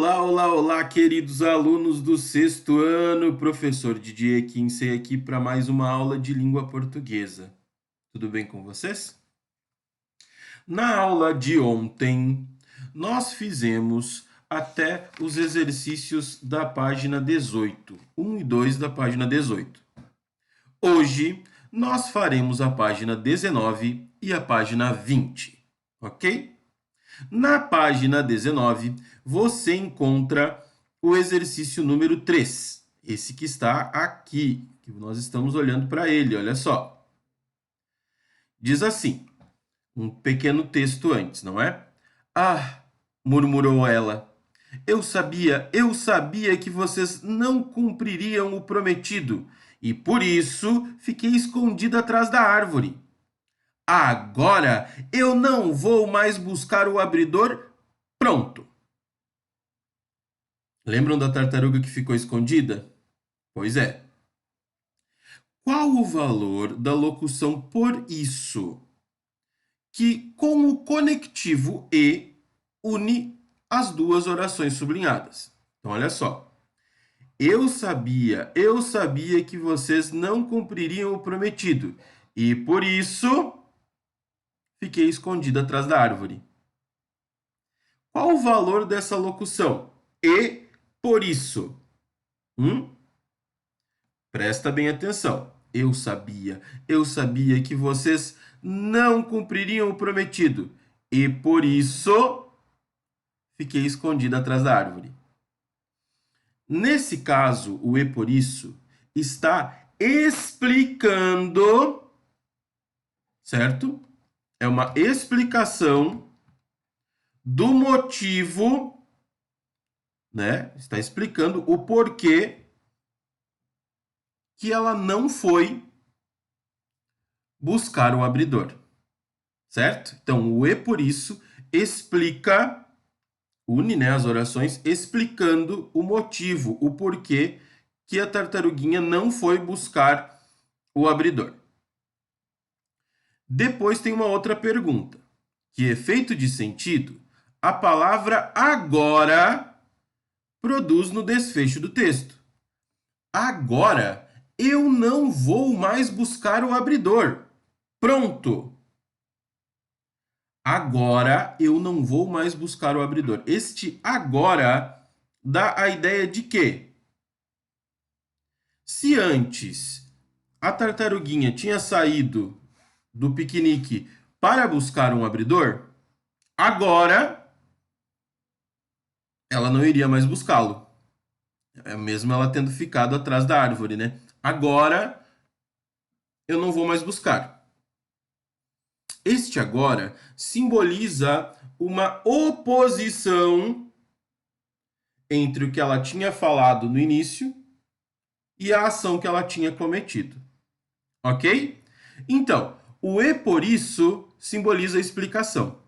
Olá, olá, olá, queridos alunos do sexto ano, professor Didier Kinsey aqui para mais uma aula de língua portuguesa. Tudo bem com vocês? Na aula de ontem, nós fizemos até os exercícios da página 18, 1 e 2 da página 18. Hoje, nós faremos a página 19 e a página 20, ok? Na página 19, você encontra o exercício número 3. Esse que está aqui, que nós estamos olhando para ele, olha só. Diz assim, um pequeno texto antes, não é? Ah, murmurou ela. Eu sabia que vocês não cumpririam o prometido, e por isso fiquei escondida atrás da árvore. Agora eu não vou mais buscar o abridor pronto. Lembram da tartaruga que ficou escondida? Pois é. Qual o valor da locução por isso? Que com o conectivo e une as duas orações sublinhadas. Então, olha só. Eu sabia que vocês não cumpririam o prometido. E por isso fiquei escondida atrás da árvore. Qual o valor dessa locução? E por isso. Presta bem atenção. Eu sabia que vocês não cumpririam o prometido. E por isso fiquei escondida atrás da árvore. Nesse caso, o e por isso está explicando, certo? É uma explicação do motivo, né? Está explicando o porquê que ela não foi buscar o abridor, certo? Então, o e por isso explica, une, né, as orações explicando o motivo, o porquê que a tartaruguinha não foi buscar o abridor. Depois tem uma outra pergunta. Que efeito de sentido a palavra agora produz no desfecho do texto? Agora eu não vou mais buscar o abridor. Pronto. Agora eu não vou mais buscar o abridor. Este agora dá a ideia de que, se antes a tartaruguinha tinha saído do piquenique para buscar um abridor, agora ela não iria mais buscá-lo. Mesmo ela tendo ficado atrás da árvore, né? Agora eu não vou mais buscar. Este agora simboliza uma oposição entre o que ela tinha falado no início e a ação que ela tinha cometido. Ok? Então, o e por isso simboliza a explicação.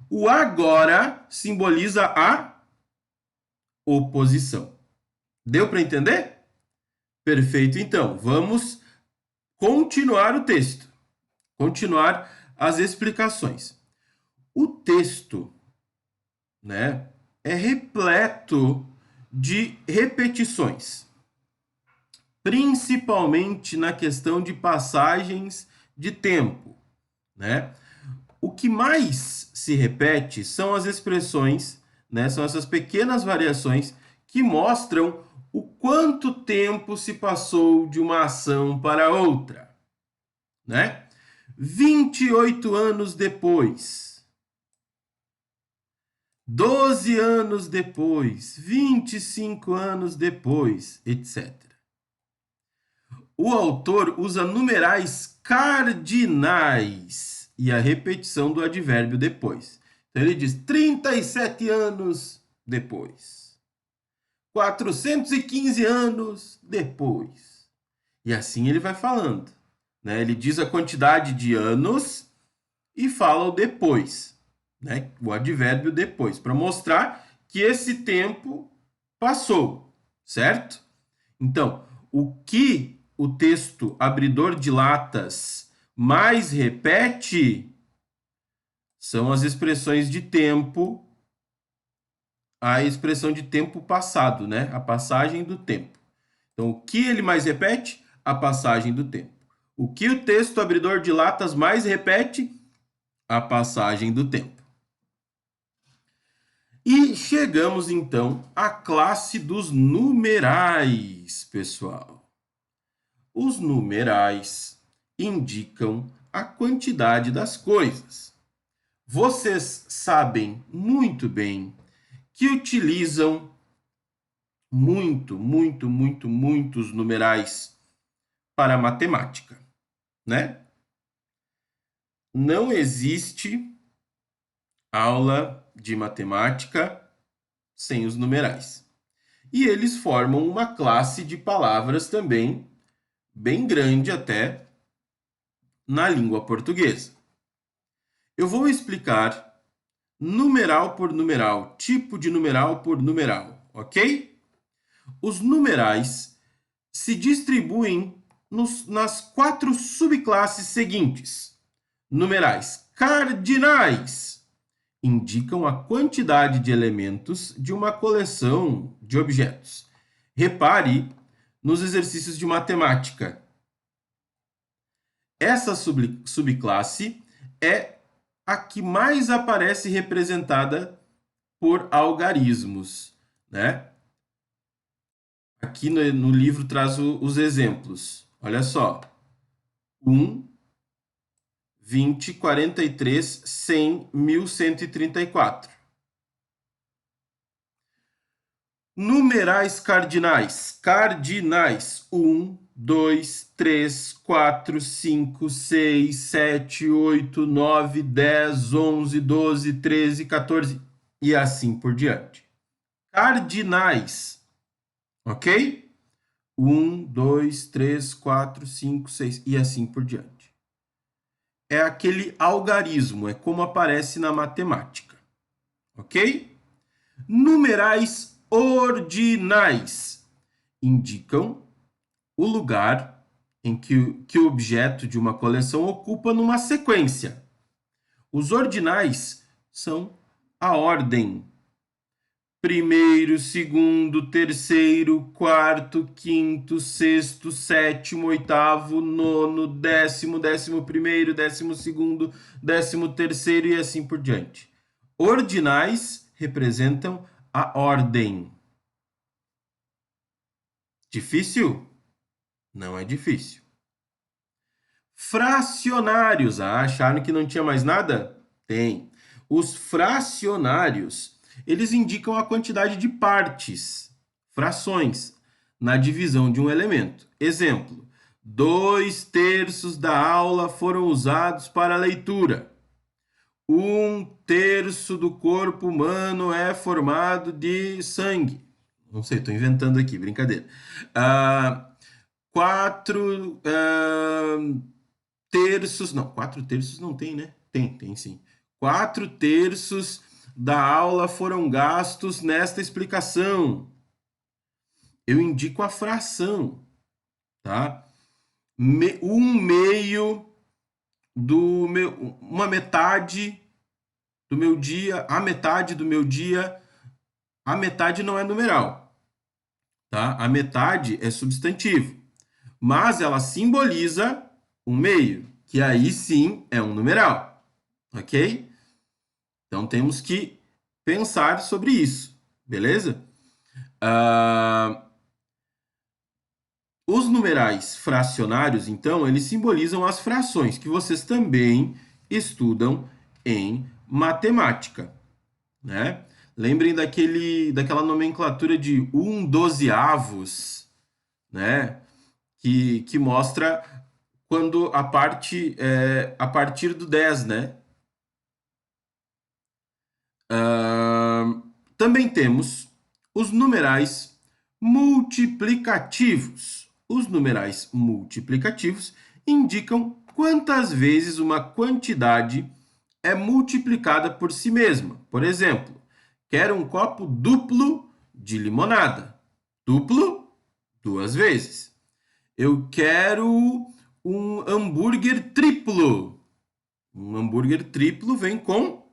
O agora simboliza a oposição. Deu para entender? Perfeito, então. Vamos continuar o texto. Continuar as explicações. O texto, né, é repleto de repetições, principalmente na questão de passagens de tempo, né? O que mais se repete são as expressões, né, são essas pequenas variações que mostram o quanto tempo se passou de uma ação para outra, né? 28 anos depois, 12 anos depois, 25 anos depois, etc. O autor usa numerais cardinais e a repetição do advérbio depois. Então ele diz 37 anos depois, 415 anos depois. E assim ele vai falando, né? Ele diz a quantidade de anos e fala o depois, né? O advérbio depois, para mostrar que esse tempo passou, certo? Então, o que o texto abridor de latas mais repete são as expressões de tempo a expressão de tempo passado, né? A passagem do tempo. Então, o que ele mais repete? A passagem do tempo. O que o texto abridor de latas mais repete? A passagem do tempo. E chegamos então à classe dos numerais, pessoal. Os numerais indicam a quantidade das coisas. Vocês sabem muito bem que utilizam muitos numerais para a matemática, né? Não existe aula de matemática sem os numerais. E eles formam uma classe de palavras também, bem grande até, na língua portuguesa. Eu vou explicar numeral por numeral, tipo de numeral por numeral, ok? Os numerais se distribuem nas 4 subclasses seguintes. Numerais cardinais indicam a quantidade de elementos de uma coleção de objetos. Repare nos exercícios de matemática. Essa subclasse é a que mais aparece representada por algarismos, né? Aqui no livro traz os exemplos. Olha só. 1, 20, 43, 100, 1134. Numerais cardinais. Cardinais. 1, 2, 3, 4, 5, 6, 7, 8, 9, 10, 11, 12, 13, 14 e assim por diante. Cardinais. Ok? 1, 2, 3, 4, 5, 6 e assim por diante. É aquele algarismo, é como aparece na matemática. Ok? Numerais ordinais indicam o lugar em que o objeto de uma coleção ocupa numa sequência. Os ordinais são a ordem. Primeiro, segundo, terceiro, quarto, quinto, sexto, sétimo, oitavo, nono, décimo, 11º, 12º, 13º e assim por diante. Ordinais representam a ordem. Difícil? Não é difícil. Fracionários. Acharam que não tinha mais nada? Tem. Os fracionários, eles indicam a quantidade de partes, frações, na divisão de um elemento. Exemplo, 2/3 da aula foram usados para a leitura. 1/3 do corpo humano é formado de sangue. Não sei, estou inventando aqui, brincadeira. 4/3, não, 4/3 não tem, né? Tem sim. 4/3 da aula foram gastos nesta explicação. Eu indico a fração, tá? 1/2 do meu, uma metade do meu dia, a metade do meu dia, a metade não é numeral, tá? A metade é substantivo, mas ela simboliza 1/2, que aí sim é um numeral, ok? Então temos que pensar sobre isso, beleza? Os numerais fracionários, então, eles simbolizam as frações, que vocês também estudam em matemática, né? Lembrem daquela nomenclatura de 1/12avos, né? Que mostra quando a parte é a partir do 10, né? Também temos os numerais multiplicativos. Os numerais multiplicativos indicam quantas vezes uma quantidade é multiplicada por si mesma. Por exemplo, quero um copo duplo de limonada. Duplo, 2 vezes. Eu quero um hambúrguer triplo. Um hambúrguer triplo vem com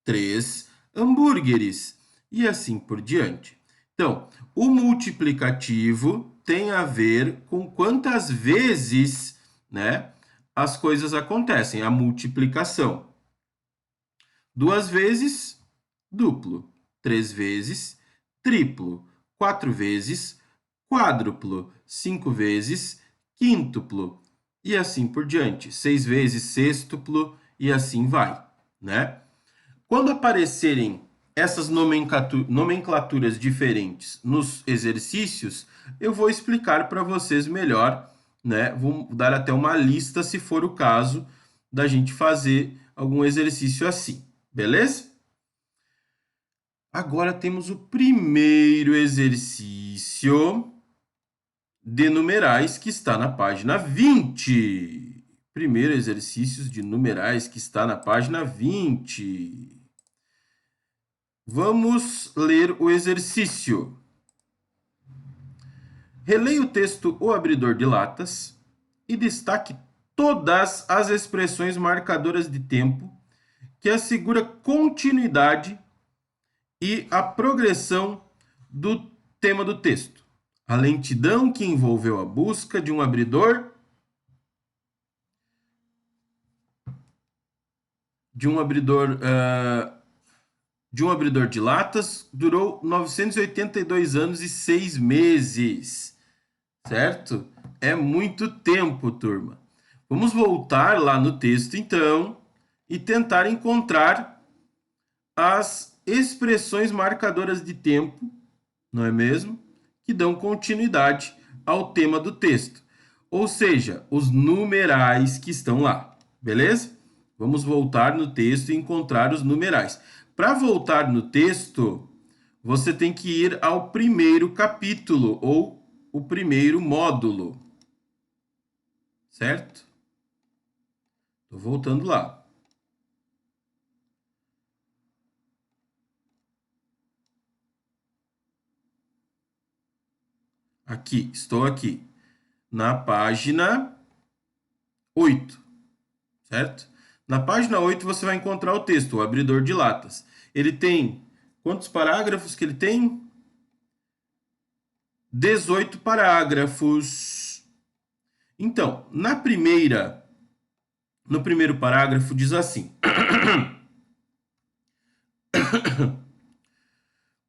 3 hambúrgueres. e assim por diante. Então, o multiplicativo tem a ver com quantas vezes, né, as coisas acontecem, a multiplicação. 2 vezes, duplo. 3 vezes, triplo. 4 vezes, quádruplo. 5 vezes, quíntuplo. E assim por diante. 6 vezes, sextuplo e assim vai, né? Quando aparecerem essas nomenclaturas diferentes nos exercícios, eu vou explicar para vocês melhor, né? Vou dar até uma lista, se for o caso, da gente fazer algum exercício assim, beleza? Agora temos o primeiro exercício de numerais que está na página 20. Primeiro exercício de numerais que está na página 20. Vamos ler o exercício. Releia o texto O Abridor de Latas e destaque todas as expressões marcadoras de tempo que assegura continuidade e a progressão do tema do texto. A lentidão que envolveu a busca de um abridor de latas durou 982 anos e 6 meses, certo? É muito tempo, turma. Vamos voltar lá no texto, então, e tentar encontrar as expressões marcadoras de tempo, não é mesmo? Que dão continuidade ao tema do texto. Ou seja, os numerais que estão lá, beleza? Vamos voltar no texto e encontrar os numerais. Para voltar no texto, você tem que ir ao primeiro capítulo ou o primeiro módulo, certo? Estou voltando lá. Aqui, estou aqui, na página 8, certo? Na página 8 você vai encontrar o texto, o abridor de latas. Ele tem quantos parágrafos que ele tem? 18 parágrafos. Então, no primeiro parágrafo diz assim: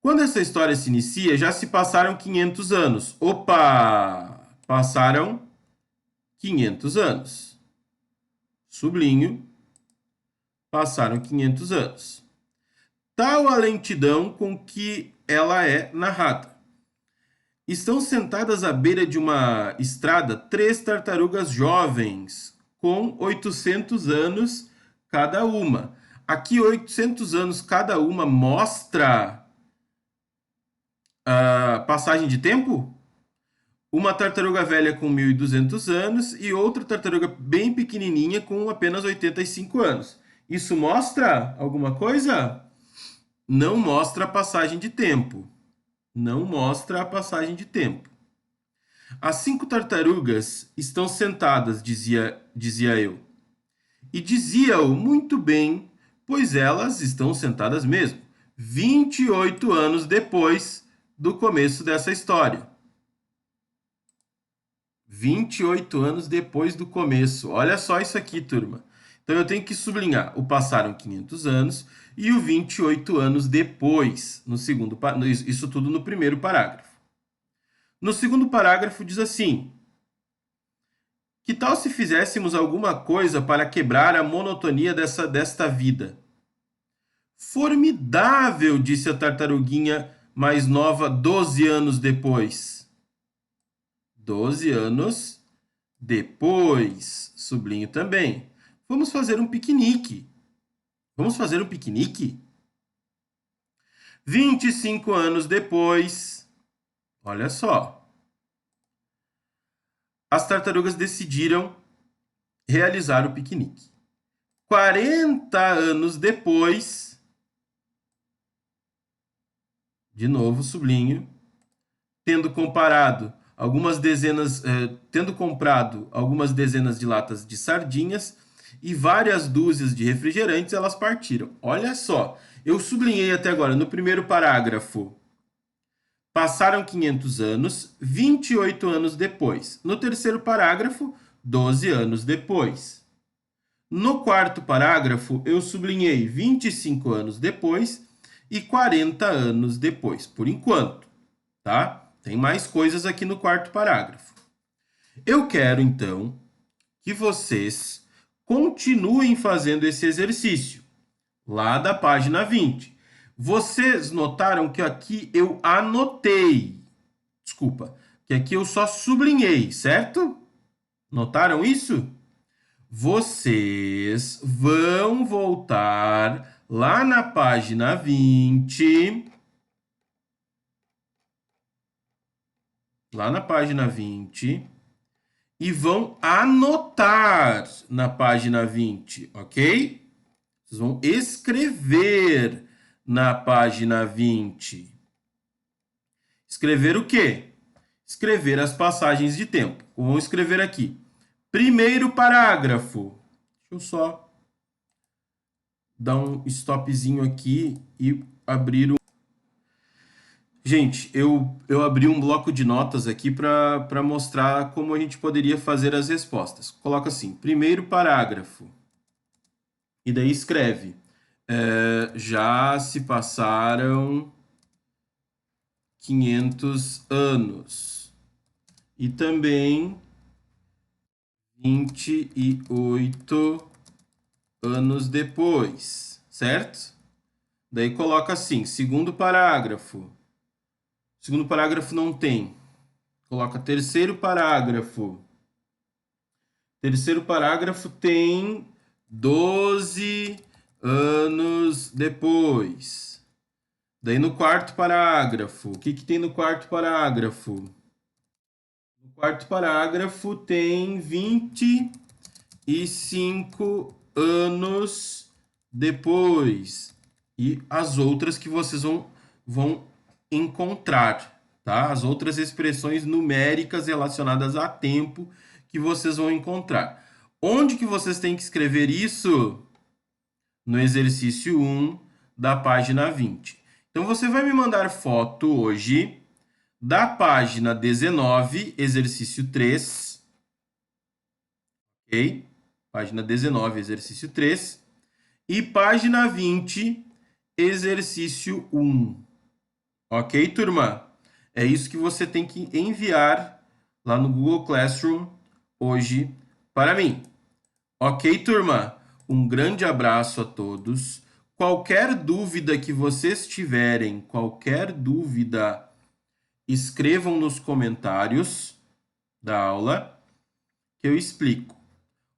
quando essa história se inicia, já se passaram 500 anos. Opa! Passaram 500 anos. Sublinho. Passaram 500 anos. Tal a lentidão com que ela é narrada. Estão sentadas à beira de uma estrada 3 tartarugas jovens, com 800 anos cada uma. Aqui, 800 anos cada uma mostra a passagem de tempo? Uma tartaruga velha com 1.200 anos e outra tartaruga bem pequenininha com apenas 85 anos. Isso mostra alguma coisa? Não mostra a passagem de tempo. Não mostra a passagem de tempo. As 5 tartarugas estão sentadas, dizia eu. E dizia-o muito bem, pois elas estão sentadas mesmo, 28 anos depois do começo dessa história. 28 anos depois do começo. Olha só isso aqui, turma. Então eu tenho que sublinhar o passaram 500 anos e o 28 anos depois, no segundo, isso tudo no primeiro parágrafo. No segundo parágrafo diz assim: que tal se fizéssemos alguma coisa para quebrar a monotonia desta vida? Formidável, disse a tartaruguinha mais nova 12 anos depois. 12 anos depois, sublinho também. Vamos fazer um piquenique. Vamos fazer um piquenique? 25 anos depois, olha só. As tartarugas decidiram realizar o piquenique. 40 anos depois, de novo sublinho, tendo comprado algumas dezenas de latas de sardinhas e várias dúzias de refrigerantes, elas partiram. Olha só, Eu sublinhei até agora, no primeiro parágrafo, passaram 500 anos, 28 anos depois. No terceiro parágrafo, 12 anos depois. No quarto parágrafo, eu sublinhei 25 anos depois e 40 anos depois, por enquanto, tá? Tem mais coisas aqui no quarto parágrafo. Eu quero, então, que vocês continuem fazendo esse exercício, lá da página 20. Vocês notaram que aqui eu anotei, desculpa, que aqui eu só sublinhei, certo? Notaram isso? Vocês vão voltar lá na página 20. Lá na página 20. E vão anotar na página 20, ok? Vocês vão escrever na página 20. Escrever o quê? Escrever as passagens de tempo. Vamos escrever aqui. Primeiro parágrafo. Deixa eu só dar um stopzinho aqui e abrir um... Gente, eu abri um bloco de notas aqui para mostrar como a gente poderia fazer as respostas. Coloca assim, primeiro parágrafo. E daí escreve. Já se passaram 500 anos. E também 28 anos depois, certo? Daí coloca assim, segundo parágrafo. Segundo parágrafo não tem. Coloca terceiro parágrafo. Terceiro parágrafo tem 12 anos depois. Daí no quarto parágrafo, o que tem no quarto parágrafo? No quarto parágrafo tem 25 anos depois. E as outras que vocês vão encontrar, tá? As outras expressões numéricas relacionadas a tempo que vocês vão encontrar. Onde que vocês têm que escrever isso? No exercício 1 da página 20. Então, você vai me mandar foto hoje da página 19, exercício 3. Ok? Página 19, exercício 3. E página 20, exercício 1. Ok, turma? É isso que você tem que enviar lá no Google Classroom hoje para mim. Ok, turma? Um grande abraço a todos. Qualquer dúvida que vocês tiverem, qualquer dúvida, escrevam nos comentários da aula que eu explico.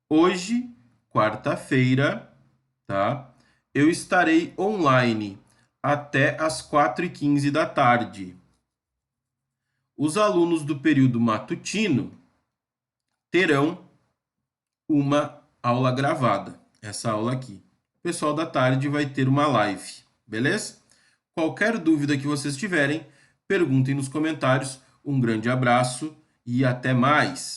Hoje, quarta-feira, tá? Eu estarei online até às 4h15 da tarde. Os alunos do período matutino terão uma aula gravada, essa aula aqui. O pessoal da tarde vai ter uma live, beleza? Qualquer dúvida que vocês tiverem, perguntem nos comentários. Um grande abraço e até mais!